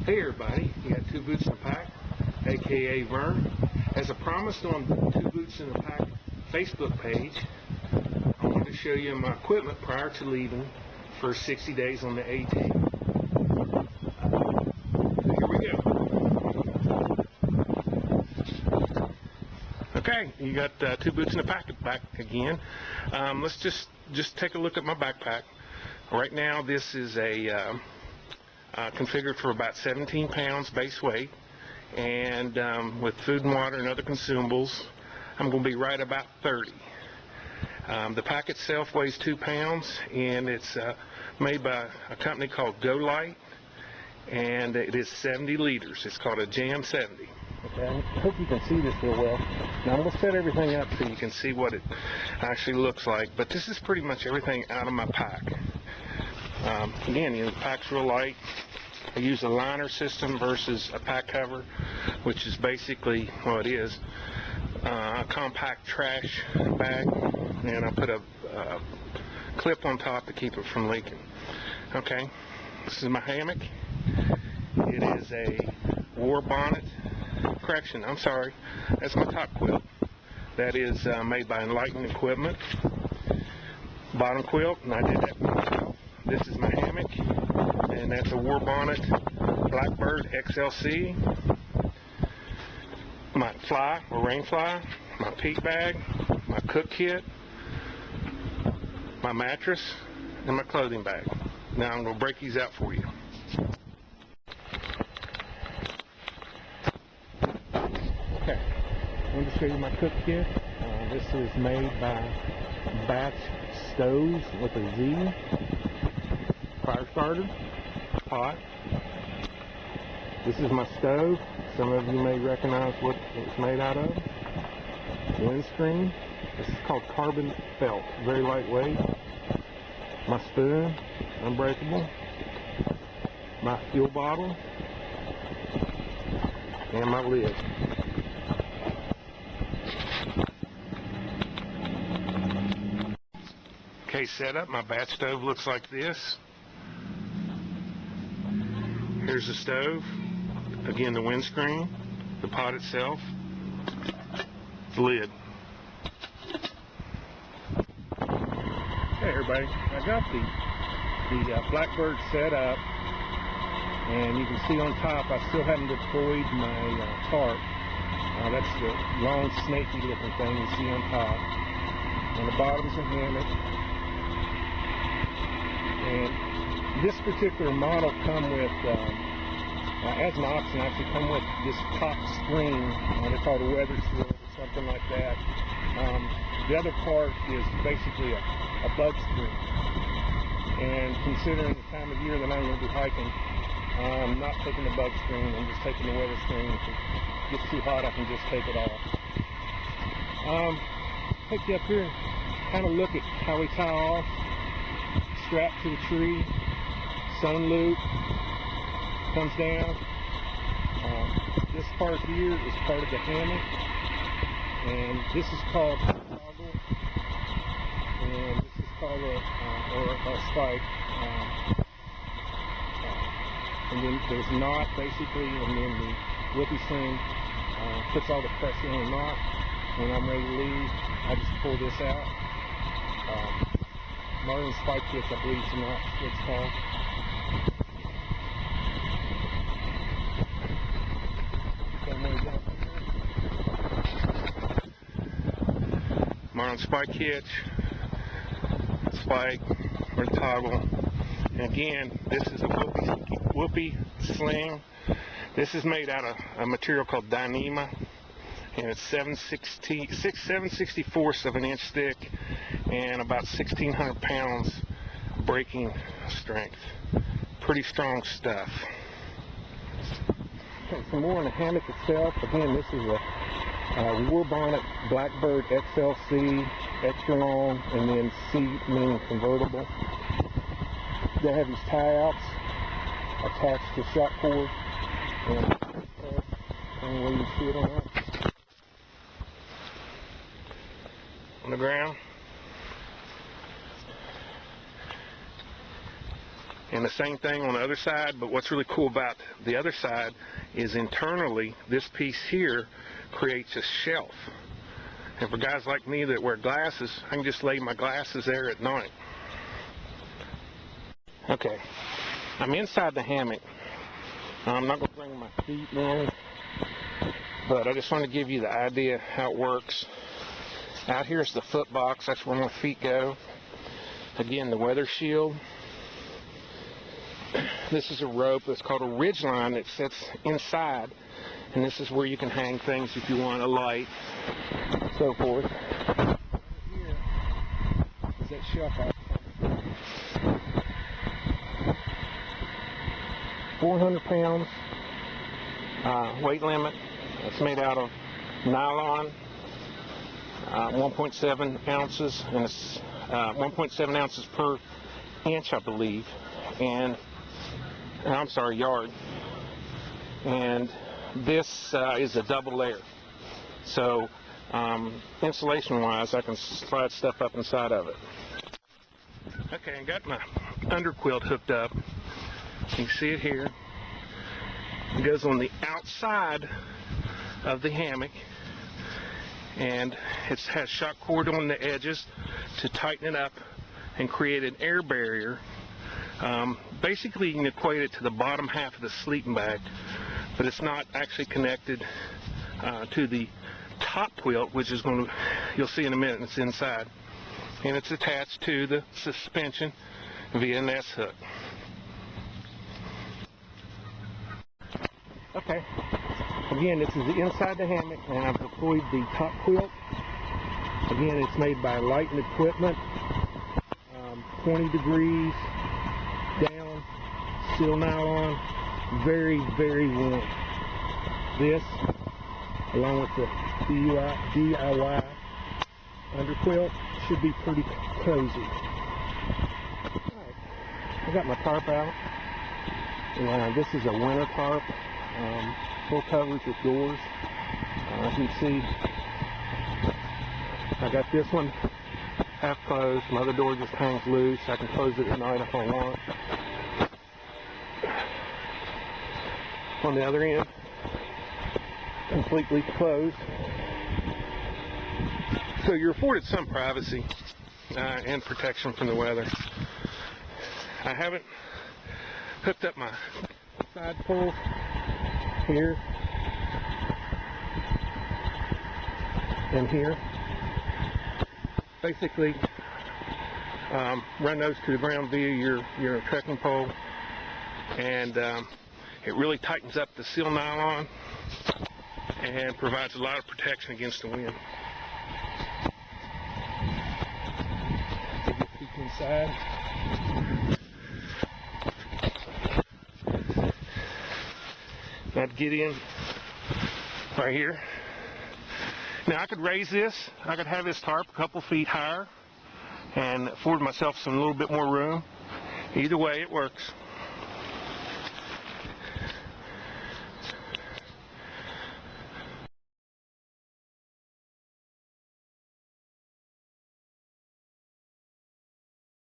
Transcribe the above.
Hey everybody, you got Two Boots in a Pack, aka Vern. As I promised on Two Boots in a Pack Facebook page, I wanted to show you my equipment prior to leaving for 60 days on the A-team. Here we go. Okay, you got Two Boots in a Pack back again. Let's just take a look at my backpack. Right now this is a configured for about 17 pounds base weight, and with food and water and other consumables I'm going to be right about 30. The pack itself weighs 2 pounds, and it's made by a company called Go Light, and it is 70 liters. It's called a Jam 70. Okay, I hope you can see this real well. Now I'm going to set everything up so you can see what it actually looks like, but this is pretty much everything out of my pack. Again, the pack's real light. I use a liner system versus a pack cover, which is basically, well, it is a compact trash bag, and I put a clip on top to keep it from leaking. Okay, this is my hammock. It is a war bonnet. Correction, I'm sorry, that's my top quilt. That is made by Enlightened Equipment. Bottom quilt, and I did that myself. This is my hammock, and that's a war bonnet Blackbird XLC. My fly, or rain fly, my peak bag, my cook kit, my mattress, and my clothing bag. Now I'm going to break these out for you. Okay, I'm going to show you my cook kit. This is made by Batch Stoves with a Z. Fire starter, pot. This is my stove. Some of you may recognize what it's made out of. Windscreen. This is called carbon felt, very lightweight. My spoon, unbreakable. My fuel bottle, and my lid. Okay, setup. My bat stove looks like this. Here's the stove. Again, the windscreen, the pot itself, the lid. Hey everybody, I got the Blackbird set up, and you can see on top I still haven't deployed my tarp. That's the long snaky looking thing you see on top. On the bottom's a hammock. And this particular model come with, as an option, actually come with this top screen. They call it a weather shield or something like that. The other part is basically a bug screen. And considering the time of year that I'm going to be hiking, I'm not taking the bug screen. I'm just taking the weather screen. If it gets too hot, I can just take it off. Take you up here, kind of look at how we tie off. Strap to the tree, sun loop, comes down. This part here is part of the hammock, and this is called a toggle, and this is called a spike. And then there's a knot basically, and then the whippy string puts all the pressure on the knot. When I'm ready to leave, I just pull this out. Marlin spike kits, I believe, is not what it's called. Marlin spike hitch, spike, or toggle. And again, this is a whoopee sling. This is made out of a material called Dyneema, and it's 7/64 of an inch thick and about 1,600 pounds braking strength. Pretty strong stuff. Okay, some more on the hammock itself. Again, this is a war bonnet Blackbird XLC, extra long, and then C meaning convertible. They have these tie-outs attached to shot cord, and where you see it on that. On the ground. And the same thing on the other side, but what's really cool about the other side is internally, this piece here creates a shelf. And for guys like me that wear glasses, I can just lay my glasses there at night. Okay, I'm inside the hammock. I'm not going to bring my feet in, but I just want to give you the idea how it works. Out here is the foot box. That's where my feet go. Again, the weather shield. This is a rope. It's called a ridge line that sits inside, and this is where you can hang things if you want a light, so forth. Here is that shelf out. 400 pounds weight limit. It's made out of nylon, 1.7 ounces, and it's 1.7 ounces per inch, I believe, and I'm sorry, yard. And this is a double layer, so insulation wise I can slide stuff up inside of it. Okay, I got my underquilt hooked up. You can see it here. It goes on the outside of the hammock, and it has shock cord on the edges to tighten it up and create an air barrier. Basically, you can equate it to the bottom half of the sleeping bag, but it's not actually connected to the top quilt, which is going to, you'll see in a minute, it's inside. And it's attached to the suspension via an S-hook. Okay, again, this is the inside the hammock, and I've deployed the top quilt. Again, it's made by Lighting Equipment, 20 degrees down, steel nylon, very, very warm. This, along with the DIY underquilt, should be pretty cozy. Alright, I got my tarp out, and this is a winter tarp. Full coverage with doors. As you can see, I got this one half closed. My other door just hangs loose. I can close it at night if I want. On the other end, completely closed. So you're afforded some privacy and protection from the weather. I haven't hooked up my side poles here and here. Basically, run those to the ground via your trekking pole, and it really tightens up the steel nylon and provides a lot of protection against the wind. Take a peek inside. I'd get in right here. Now I could raise this. I could have this tarp a couple feet higher and afford myself some little bit more room. Either way, it works.